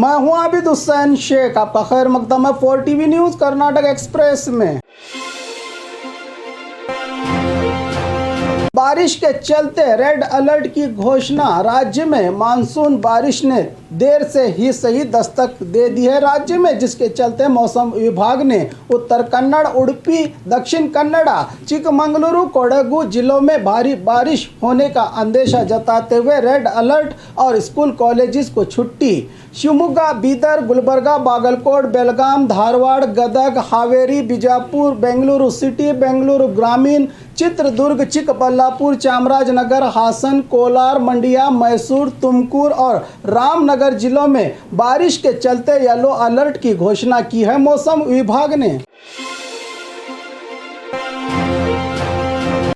मैं हूं आबिद हुसैन शेख, आपका खैर मकदम है 4 टीवी न्यूज़ कर्नाटक एक्सप्रेस में। बारिश के चलते रेड अलर्ट की घोषणा। राज्य में मानसून बारिश ने देर से ही सही दस्तक दे दी है राज्य में, जिसके चलते मौसम विभाग ने उत्तर कन्नड़, उडुपी, दक्षिण कन्नड़ा, चिकमंगलुरु, कोडगु जिलों में भारी बारिश होने का अंदेशा जताते हुए रेड अलर्ट और स्कूल कॉलेजेस को छुट्टी। शिवमोगा, बीदर, गुलबर्गा, बागलकोट, बेलगाम, धारवाड़, गदग, हावेरी, बीजापुर, बेंगलुरु सिटी, बेंगलुरु ग्रामीण, चित्रदुर्ग, चिकबल्लापुर, चामराजनगर, हासन, कोलार, मंडिया, मैसूर, तुमकुर और रामनगर जिलों में बारिश के चलते येलो अलर्ट की घोषणा की है मौसम विभाग ने।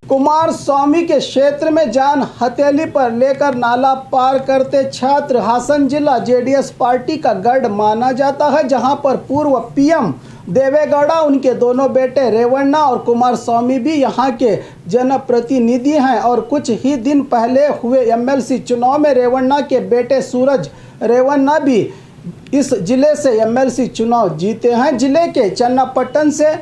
कुमार स्वामी के क्षेत्र में जान हथेली पर लेकर नाला पार करते छात्र। हासन जिला जेडीएस पार्टी का गढ़ माना जाता है, जहां पर पूर्व पीएम देवेगौड़ा, उनके दोनों बेटे रेवन्ना और कुमार स्वामी भी यहां के जनप्रतिनिधि हैं और कुछ ही दिन पहले हुए एमएलसी चुनाव में रेवन्ना के बेटे सूरज रेवन्ना भी इस जिले से एमएलसी चुनाव जीते हैं। जिले के चन्नापट्टन से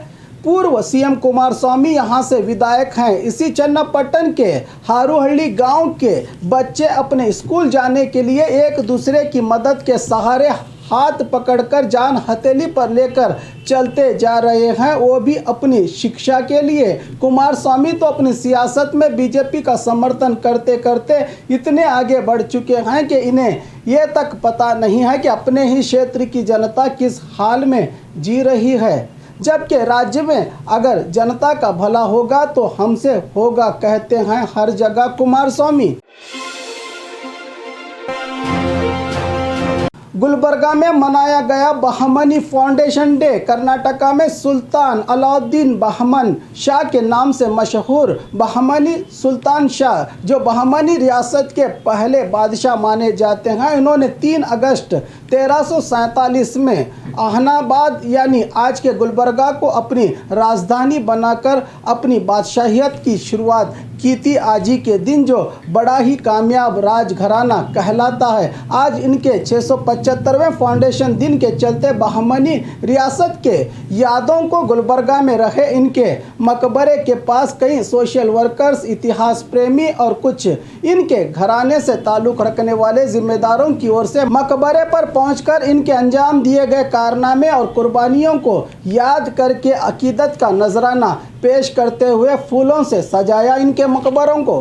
पूर्व सीएम कुमार स्वामी यहां से विधायक हैं। इसी चन्नापट्टन के हारूहल्ली गांव के बच्चे अपने स्कूल जाने के लिए एक दूसरे की मदद के सहारे हाथ पकड़कर जान हथेली पर लेकर चलते जा रहे हैं, वो भी अपनी शिक्षा के लिए। कुमार स्वामी तो अपनी सियासत में बीजेपी का समर्थन करते करते इतने आगे बढ़ चुके हैं कि इन्हें ये तक पता नहीं है कि अपने ही क्षेत्र की जनता किस हाल में जी रही है। जबकि राज्य में अगर जनता का भला होगा तो हमसे होगा, कहते हैं हर जगह कुमार स्वामी। गुलबर्गा में मनाया गया बहमनी फाउंडेशन डे। कर्नाटका में सुल्तान अलाउद्दीन बहमन शाह के नाम से मशहूर बहमनी सुल्तान शाह, जो बहमनी रियासत के पहले बादशाह माने जाते हैं, इन्होंने 3 अगस्त 1347 में अहनाबाद यानी आज के गुलबर्गा को अपनी राजधानी बनाकर अपनी बादशाहियत की शुरुआत की थी। आज ही के दिन जो बड़ा ही कामयाब राजघराना कहलाता है। आज इनके 675वें फाउंडेशन दिन के चलते बहमनी रियासत के यादों को गुलबर्गा में रहे इनके मकबरे के पास कई सोशल वर्कर्स, इतिहास प्रेमी और कुछ इनके घराने से ताल्लुक़ रखने वाले जिम्मेदारों की ओर से मकबरे पर पहुंचकर इनके अंजाम दिए गए कारनामे और कुर्बानियों को याद करके अकीदत का नजराना पेश करते हुए फूलों से सजाया इनके मकबरों को।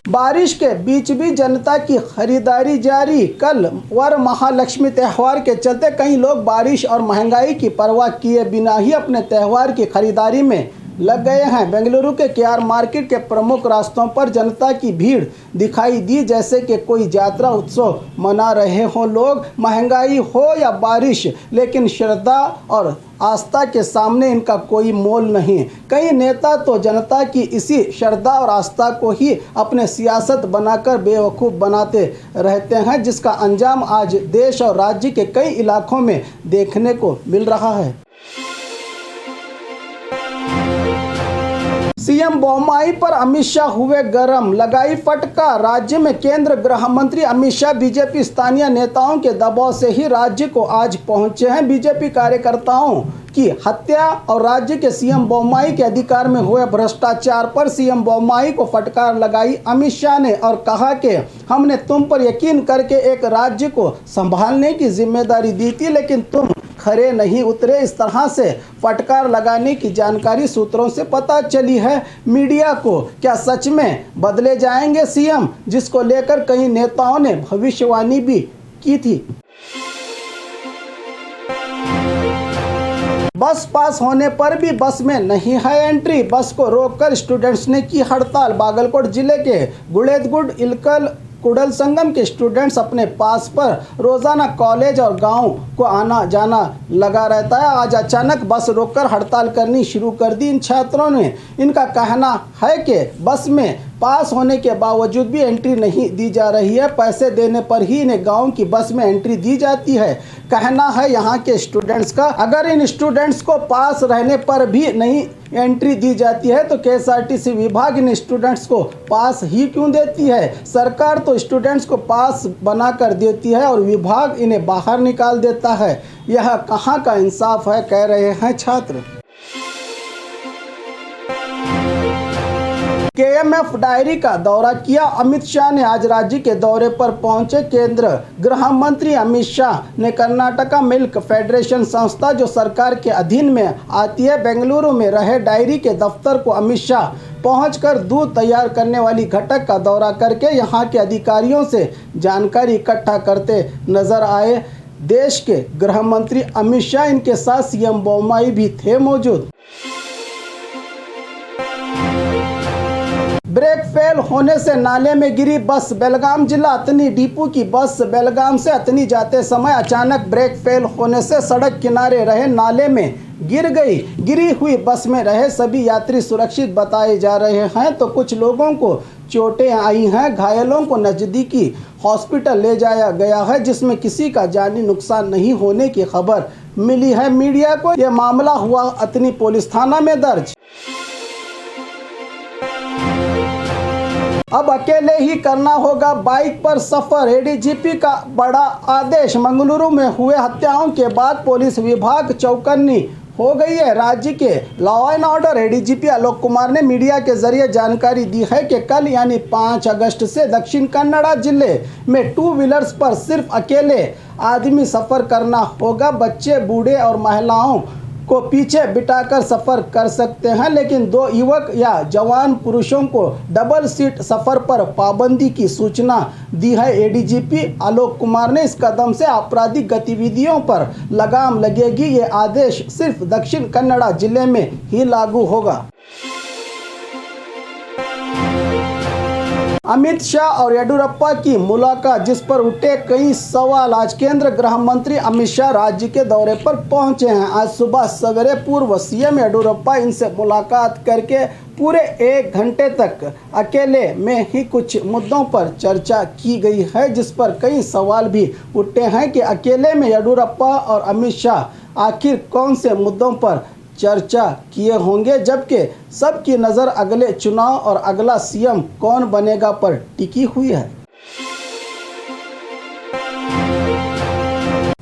बारिश के बीच भी जनता की खरीदारी जारी। कल वर महालक्ष्मी त्यौहार के चलते कई लोग बारिश और महंगाई की परवाह किए बिना ही अपने त्यौहार की खरीदारी में लग गए हैं। बेंगलुरु के केआर मार्केट के प्रमुख रास्तों पर जनता की भीड़ दिखाई दी, जैसे कि कोई यात्रा उत्सव मना रहे हों लोग। महंगाई हो या बारिश, लेकिन श्रद्धा और आस्था के सामने इनका कोई मोल नहीं। कई नेता तो जनता की इसी श्रद्धा और आस्था को ही अपने सियासत बनाकर बेवकूफ़ बनाते रहते हैं, जिसका अंजाम आज देश और राज्य के कई इलाकों में देखने को मिल रहा है। सीएम बोम्मई पर अमित शाह हुए गरम, लगाई फटकार। राज्य में केंद्र गृह मंत्री अमित शाह बीजेपी स्थानीय नेताओं के दबाव से ही राज्य को आज पहुंचे हैं। बीजेपी कार्यकर्ताओं की हत्या और राज्य के सीएम बोम्मई के अधिकार में हुए भ्रष्टाचार पर सीएम बोम्मई को फटकार लगाई अमित शाह ने और कहा कि हमने तुम पर यकीन करके एक राज्य को संभालने की जिम्मेदारी दी थी, लेकिन तुम खरे नहीं उतरे। इस तरह से फटकार लगाने की जानकारी सूत्रों से पता चली है मीडिया को। क्या सच में बदले जाएंगे सीएम, जिसको लेकर कई नेताओं ने भविष्यवाणी भी की थी। बस पास होने पर भी बस में नहीं है एंट्री। बस को रोककर स्टूडेंट्स ने की हड़ताल। बागलकोट जिले के गुड़ेदगुड, इलकल, कुडल संगम के स्टूडेंट्स अपने पास पर रोजाना कॉलेज और गांव को आना जाना लगा रहता है। आज अचानक बस रोककर हड़ताल करनी शुरू कर दी इन छात्रों ने। इनका कहना है कि बस में पास होने के बावजूद भी एंट्री नहीं दी जा रही है। पैसे देने पर ही इन्हें गांव की बस में एंट्री दी जाती है। कहना है यहाँ के स्टूडेंट्स का, अगर इन स्टूडेंट्स को पास रहने पर भी नहीं एंट्री दी जाती है तो केएसआरटीसी विभाग इन स्टूडेंट्स को पास ही क्यों देती है। सरकार तो स्टूडेंट्स को पास बना कर देती है और विभाग इन्हें बाहर निकाल देता है। यह कहाँ का इंसाफ है, कह रहे हैं छात्र। केएमएफ डायरी का दौरा किया। अमित शाह ने आज राज्य के दौरे पर पहुंचे। केंद्र गृह मंत्री अमित शाह ने कर्नाटका मिल्क फेडरेशन संस्था जो सरकार के अधीन में आती है, बेंगलुरु में रहे डायरी के दफ्तर को अमित शाह पहुंचकर दूध तैयार करने वाली घटक का दौरा करके यहां के अधिकारियों से जानकारी इकट्ठा करते नजर आए। देश के गृह मंत्री अमित शाह, इनके साथ सीएम बोम्मई भी थे मौजूद। ब्रेक फेल होने से नाले में गिरी बस। बेलगाम जिला अतनी डिपो की बस बेलगाम से अतनी जाते समय अचानक ब्रेक फेल होने से सड़क किनारे रहे नाले में गिर गई। गिरी हुई बस में रहे सभी यात्री सुरक्षित बताए जा रहे हैं तो कुछ लोगों को चोटें आई हैं। घायलों को नज़दीकी हॉस्पिटल ले जाया गया है, जिसमें किसी का जानी नुकसान नहीं होने की खबर मिली है मीडिया को। यह मामला हुआ अतनी पुलिस थाना में दर्ज। अब अकेले ही करना होगा बाइक पर सफर। एडीजीपी का बड़ा आदेश। मंगलुरु में हुए हत्याओं के बाद पुलिस विभाग चौकन्नी हो गई है। राज्य के law and order ADGP Alok Kumar ने मीडिया के जरिए जानकारी दी है कि कल यानी 5 अगस्त से दक्षिण कन्नड़ा जिले में 2 व्हीलर्स पर सिर्फ अकेले आदमी सफर करना होगा। बच्चे, बूढ़े और महिलाओं को पीछे बिठाकर सफर कर सकते हैं, लेकिन 2 युवक या जवान पुरुषों को डबल सीट सफर पर पाबंदी की सूचना दी है एडीजीपी आलोक कुमार ने। इस कदम से आपराधिक गतिविधियों पर लगाम लगेगी। ये आदेश सिर्फ दक्षिण कन्नड़ा जिले में ही लागू होगा। अमित शाह और येडियुरप्पा की मुलाकात, जिस पर उठे कई सवाल। आज केंद्र गृह मंत्री अमित शाह राज्य के दौरे पर पहुंचे हैं। आज सुबह सवेरे पूर्व सीएम येडियुरप्पा इनसे मुलाकात करके पूरे 1 घंटे तक अकेले में ही कुछ मुद्दों पर चर्चा की गई है, जिस पर कई सवाल भी उठे हैं कि अकेले में येडियुरप्पा और अमित शाह आखिर कौन से मुद्दों पर चर्चा किए होंगे, जबकि सबकी नज़र अगले चुनाव और अगला सीएम कौन बनेगा पर टिकी हुई है।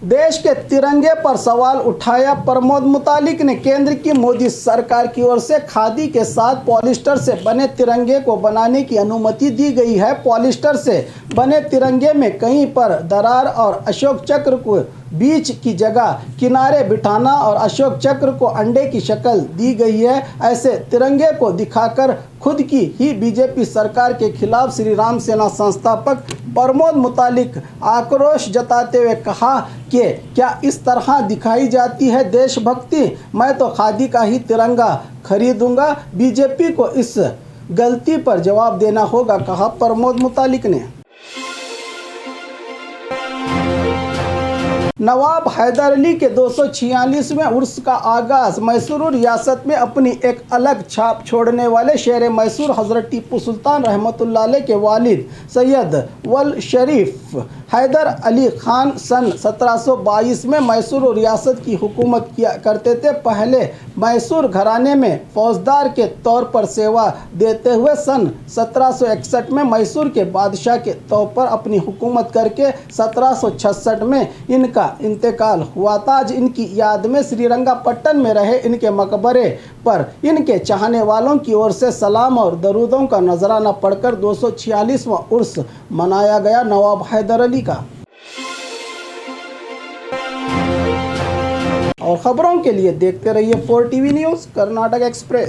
देश के तिरंगे पर सवाल उठाया प्रमोद मुतालिक ने। केंद्र की मोदी सरकार की ओर से खादी के साथ पॉलिस्टर से बने तिरंगे को बनाने की अनुमति दी गई है। पॉलिस्टर से बने तिरंगे में कहीं पर दरार और अशोक चक्र को बीच की जगह किनारे बिठाना और अशोक चक्र को अंडे की शक्ल दी गई है। ऐसे तिरंगे को दिखाकर खुद की ही बीजेपी सरकार के खिलाफ श्री राम सेना संस्थापक प्रमोद मुतालिक आक्रोश जताते हुए कहा कि क्या इस तरह दिखाई जाती है देशभक्ति। मैं तो खादी का ही तिरंगा खरीदूंगा। बीजेपी को इस गलती पर जवाब देना होगा, कहा प्रमोद मुतालिक ने। नवाब हैदर अली के 246वें उर्स का आगाज। मैसूर रियासत में अपनी एक अलग छाप छोड़ने वाले शेर मैसूर हजरत टीपू सुल्तान रहमतुल्लाह अलैह के वालिद सैयद वल शरीफ हैदर अली खान सन 1722 में मैसूर रियासत की हुकूमत किया करते थे। पहले मैसूर घराने में फौजदार के तौर पर सेवा देते हुए सन 1761 में मैसूर के बादशाह के तौर पर अपनी हुकूमत करके 1766 में इनका इंतकाल हुआ था। आज इनकी याद में श्रीरंगापट्टन में रहे इनके मकबरे पर इनके चाहने वालों की ओर से सलाम और दरूदों का नजराना पढ़कर 246वां उर्स मनाया गया नवाब हैदर अली का। और खबरों के लिए देखते रहिए 4 टीवी न्यूज़ कर्नाटक एक्सप्रेस।